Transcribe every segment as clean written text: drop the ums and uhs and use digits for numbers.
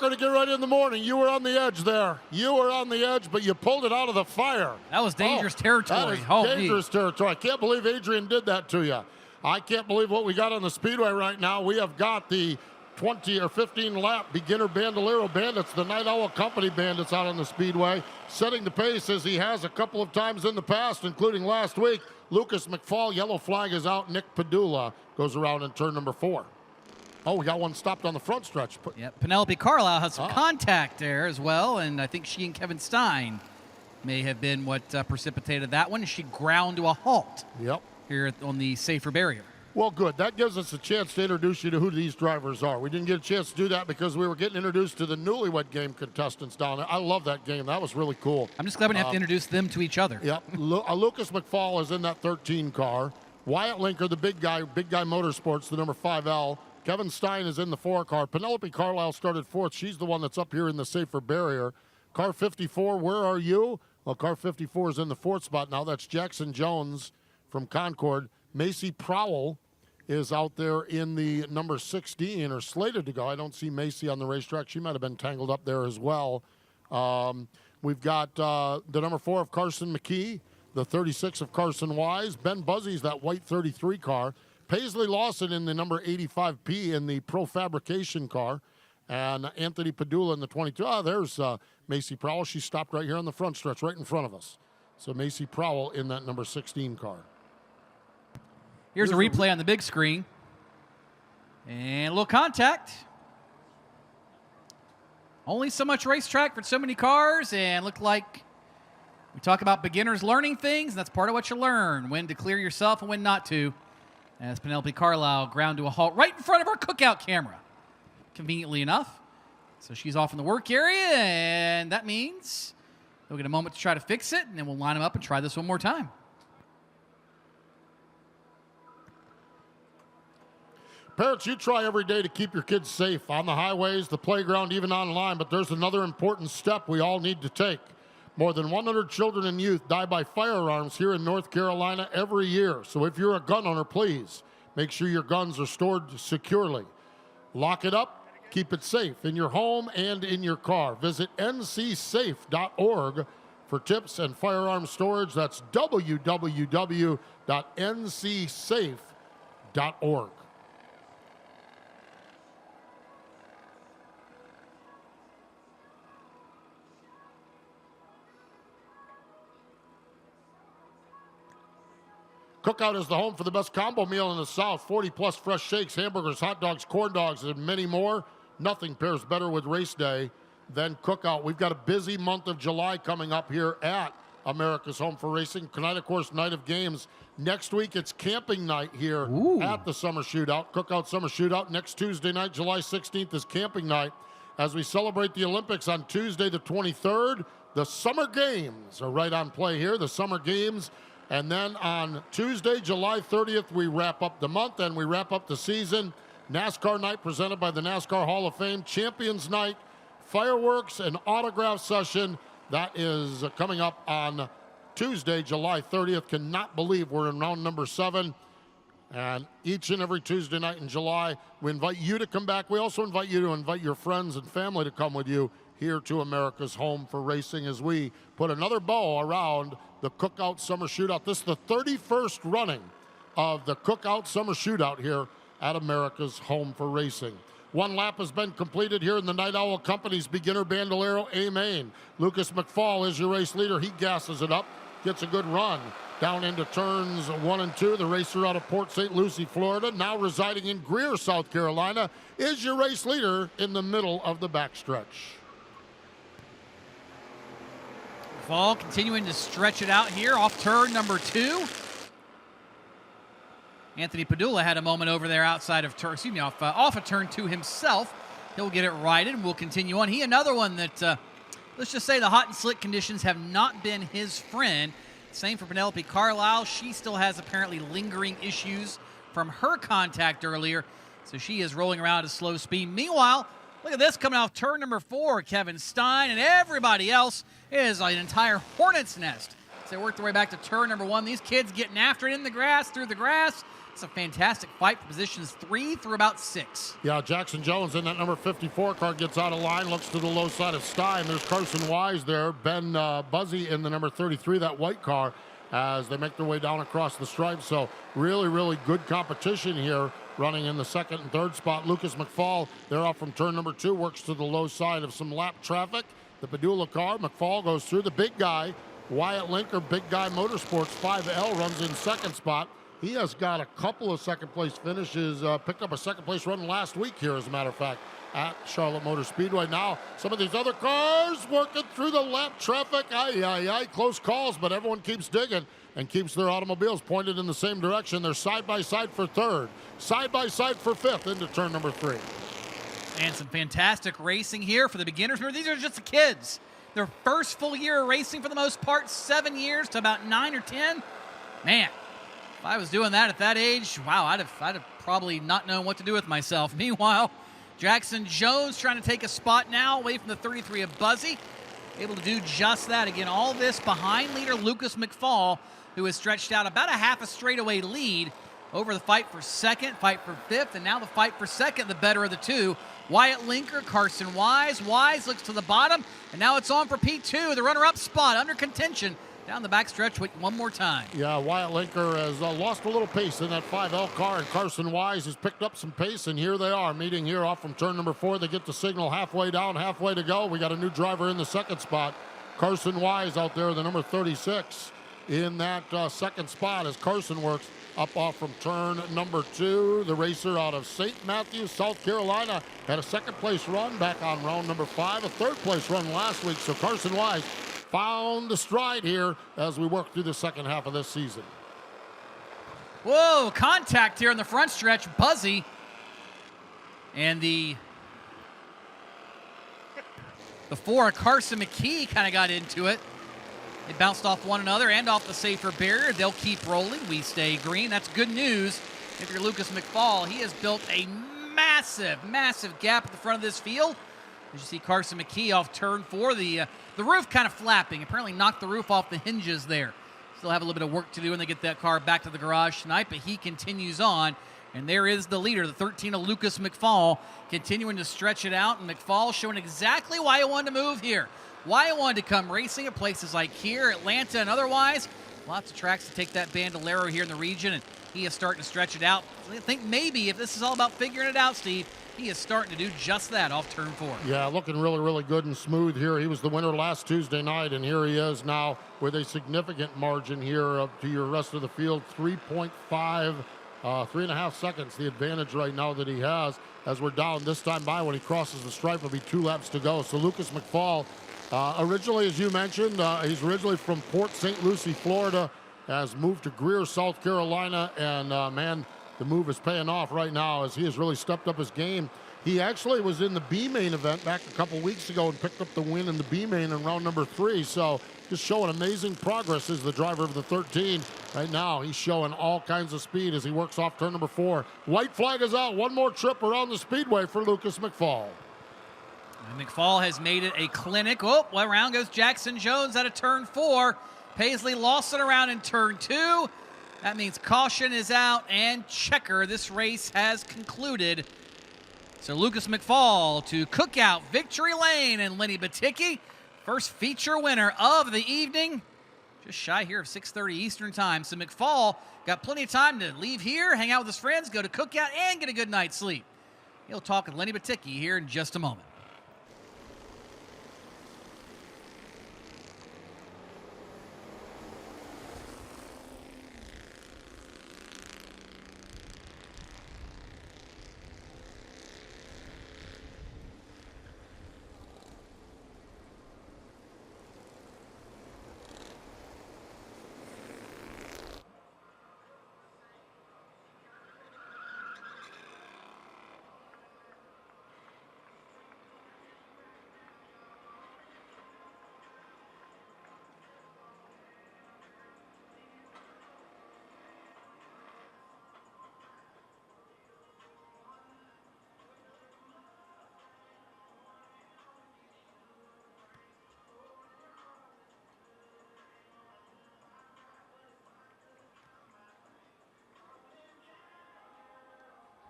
Going to get right in the morning. You were on the edge there. You were on the edge, but you pulled it out of the fire. That was dangerous territory. That is dangerous territory. I can't believe Adrian did that to you. I can't believe what we got on the speedway right now. We have got the 20 or 15 lap beginner bandolero bandits, the Night Owl Company bandits out on the speedway, setting the pace as he has a couple of times in the past, including last week. Lucas McFall, yellow flag is out. Nick Padula goes around in turn number 4. Oh, we got one stopped on the front stretch. Yep, Penelope Carlisle had some contact there as well, and I think she and Kevin Stein may have been what precipitated that one. She ground to a halt here on the safer barrier. Well, good. That gives us a chance to introduce you to who these drivers are. We didn't get a chance to do that because we were getting introduced to the Newlywed Game contestants down there. I love that game. That was really cool. I'm just glad we didn't have to introduce them to each other. Yep. Lucas McFall is in that 13 car. Wyatt Linker, the big guy Motorsports, the number 5L. Kevin Stein is in the 4 car. Penelope Carlisle started 4th. She's the one that's up here in the safer barrier. Car 54, where are you? Well, car 54 is in the 4th spot now. That's Jackson Jones from Concord. Macy Prowell is out there in the number 16, or slated to go. I don't see Macy on the racetrack. She might have been tangled up there as well. We've got the number 4 of Carson McKee, the 36 of Carson Wise. Ben Buzzy's that white 33 car. Paisley Lawson in the number 85P in the Pro Fabrication car. And Anthony Padula in the 22. There's Macy Prowell. She stopped right here on the front stretch, right in front of us. So Macy Prowell in that number 16 car. Here's a replay on the big screen. And a little contact. Only so much racetrack for so many cars, and looked like we talk about beginners learning things, and that's part of what you learn, when to clear yourself and when not to. As Penelope Carlisle ground to a halt right in front of our cookout camera, conveniently enough. So she's off in the work area, and that means they'll get a moment to try to fix it, and then we'll line them up and try this one more time. Parents, you try every day to keep your kids safe on the highways, the playground, even online, but there's another important step we all need to take. More than 100 children and youth die by firearms here in North Carolina every year. So if you're a gun owner, please make sure your guns are stored securely. Lock it up, keep it safe in your home and in your car. Visit ncsafe.org for tips and firearm storage. That's www.ncsafe.org. Cookout is the home for the best combo meal in the South. 40-plus fresh shakes, hamburgers, hot dogs, corn dogs, and many more. Nothing pairs better with race day than Cookout. We've got a busy month of July coming up here at America's Home for Racing. Tonight, of course, night of games. Next week, it's camping night here at the Summer Shootout. Cookout Summer Shootout. Next Tuesday night, July 16th, is camping night. As we celebrate the Olympics on Tuesday the 23rd, the Summer Games are right on play here. The Summer Games. And then on Tuesday, July 30th, we wrap up the month and we wrap up the season. NASCAR night presented by the NASCAR Hall of Fame. Champions night, fireworks, and autograph session. That is coming up on Tuesday, July 30th. Cannot believe we're in round number 7. And each and every Tuesday night in July, we invite you to come back. We also invite you to invite your friends and family to come with you here to America's Home for Racing as we put another bow around the Cookout Summer Shootout. This is the 31st running of the Cookout Summer Shootout here at America's Home for Racing. One lap has been completed here in the Night Owl Company's beginner bandolero A main. Lucas McFall is your race leader. He gasses it up, gets a good run down into turns 1 and 2. The racer out of Port St. Lucie, Florida, now residing in Greer, South Carolina, is your race leader in the middle of the backstretch. Fall continuing to stretch it out here off turn number 2. Anthony Padula had a moment over there outside of turn, off of turn 2 himself. He'll get it righted and we'll continue on. Another one that, let's just say the hot and slick conditions have not been his friend. Same for Penelope Carlisle. She still has apparently lingering issues from her contact earlier, so she is rolling around at a slow speed. Meanwhile, look at this coming off turn number 4. Kevin Stein and everybody else is an entire hornet's nest. So they work their way back to turn number 1. These kids getting after it in the grass, through the grass. It's a fantastic fight for positions 3 through about 6. Yeah, Jackson Jones in that number 54 car gets out of line, looks to the low side of Stein. There's Carson Wise there. Ben Buzzy in the number 33, that white car, as they make their way down across the stripe. So really, really good competition here running in the second and third spot. Lucas McFall, they're off from turn number 2, works to the low side of some lap traffic. The Padula car, McFall goes through. The big guy, Wyatt Linker, Big Guy Motorsports 5L, runs in second spot. He has got a couple of second place finishes, picked up a second place run last week here, as a matter of fact, at Charlotte Motor Speedway. Now, some of these other cars working through the lap traffic. Close calls, but everyone keeps digging and keeps their automobiles pointed in the same direction. They're side by side for third, side by side for fifth into turn number 3. And some fantastic racing here for the beginners. Remember, these are just the kids. Their first full year of racing for the most part, 7 years to about 9 or 10. Man, if I was doing that at that age, wow, I'd have probably not known what to do with myself. Meanwhile, Jackson Jones trying to take a spot now away from the 33 of Buzzy. Able to do just that. Again, all this behind leader Lucas McFall, who has stretched out about a half a straightaway lead over the fight for second, fight for fifth, and now the fight for second, the better of the two. Wyatt Linker, Carson Wise. Wise looks to the bottom, and now it's on for P2, the runner-up spot under contention. Down the backstretch one more time. Yeah, Wyatt Linker has lost a little pace in that 5L car, and Carson Wise has picked up some pace, and here they are meeting here off from turn number 4. They get the signal halfway down, halfway to go. We got a new driver in the second spot. Carson Wise out there, the number 36, in that second spot as Carson works up off from turn number 2. The racer out of St. Matthews, South Carolina, had a second place run back on round number 5, a third place run last week. So Carson Wise found the stride here as we work through the second half of this season. Whoa, contact here in the front stretch. Buzzy and the 4 Carson McKee kind of got into it. They bounced off one another and off the safer barrier. They'll keep rolling. We stay green. That's good news. If you're Lucas McFall, he has built a massive, massive gap at the front of this field. As you see Carson McKee off turn 4, the roof kind of flapping. Apparently knocked the roof off the hinges there. Still have a little bit of work to do when they get that car back to the garage tonight, but he continues on. And there is the leader, the 13 of Lucas McFall, continuing to stretch it out. And McFall showing exactly why he wanted to move here. Why he wanted to come racing at places like here, Atlanta, and otherwise. Lots of tracks to take that bandolero here in the region, and he is starting to stretch it out. I think maybe if this is all about figuring it out, Steve, he is starting to do just that off turn 4. Yeah, looking really, really good and smooth here. He was the winner last Tuesday night, and here he is now with a significant margin here up to your rest of the field. 3.5, 3.5 seconds, the advantage right now that he has as we're down this time by. When he crosses the stripe, it'll be 2 laps to go. So Lucas McFall, originally, as you mentioned, he's originally from Port St. Lucie, Florida, has moved to Greer, South Carolina, and man, the move is paying off right now as he has really stepped up his game. He actually was in the B-Main event back a couple weeks ago and picked up the win in the B-Main in round number 3. So just showing amazing progress as the driver of the 13. Right now, he's showing all kinds of speed as he works off turn number 4. White flag is out. One more trip around the speedway for Lucas McFall. And McFall has made it a clinic. Oh, well, around goes Jackson Jones out of turn 4. Paisley lost it around in turn 2. That means caution is out and checker. This race has concluded. So Lucas McFall to Cookout, Victory Lane, and Lenny Baticki. First feature winner of the evening. Just shy here of 6:30 Eastern time. So McFall got plenty of time to leave here, hang out with his friends, go to Cookout, and get a good night's sleep. He'll talk with Lenny Baticki here in just a moment.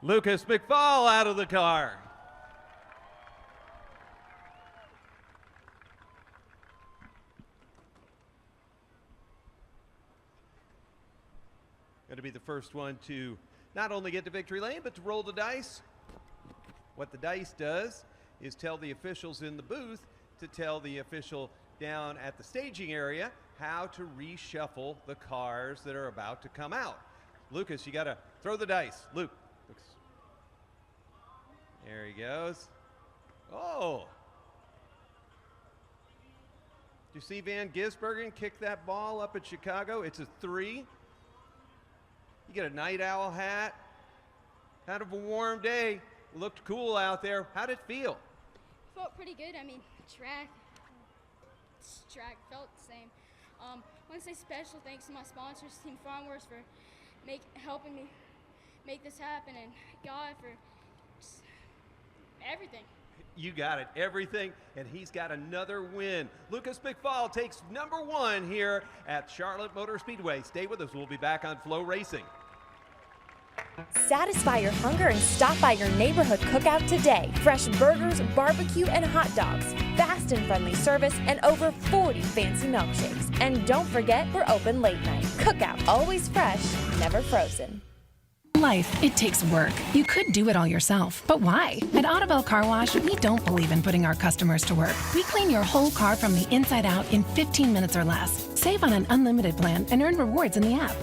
Lucas McFall out of the car. Going to be the first one to not only get to victory lane, but to roll the dice. What the dice does is tell the officials in the booth to tell the official down at the staging area how to reshuffle the cars that are about to come out. Lucas, you got to throw the dice. Luke. There he goes. Oh. Did you see Van Gisbergen kick that ball up at Chicago? It's a 3. You get a night owl hat. Kind of a warm day. Looked cool out there. How did it feel? Felt pretty good. I mean, track felt the same. I want to say special thanks to my sponsors, Team Farmers, for helping me make this happen, and God for just everything. You got it, everything, and he's got another win. Lucas McFall takes number 1 here at Charlotte Motor Speedway. Stay with us. We'll be back on Flow Racing. Satisfy your hunger and stop by your neighborhood cookout today. Fresh burgers, barbecue, and hot dogs. Fast and friendly service and over 40 fancy milkshakes. And don't forget, we're open late night. Cookout, always fresh, never frozen. Life, it takes work. You could do it all yourself, but why? At Audubon Car Wash, we don't believe in putting our customers to work. We clean your whole car from the inside out in 15 minutes or less. Save on an unlimited plan and earn rewards in the app.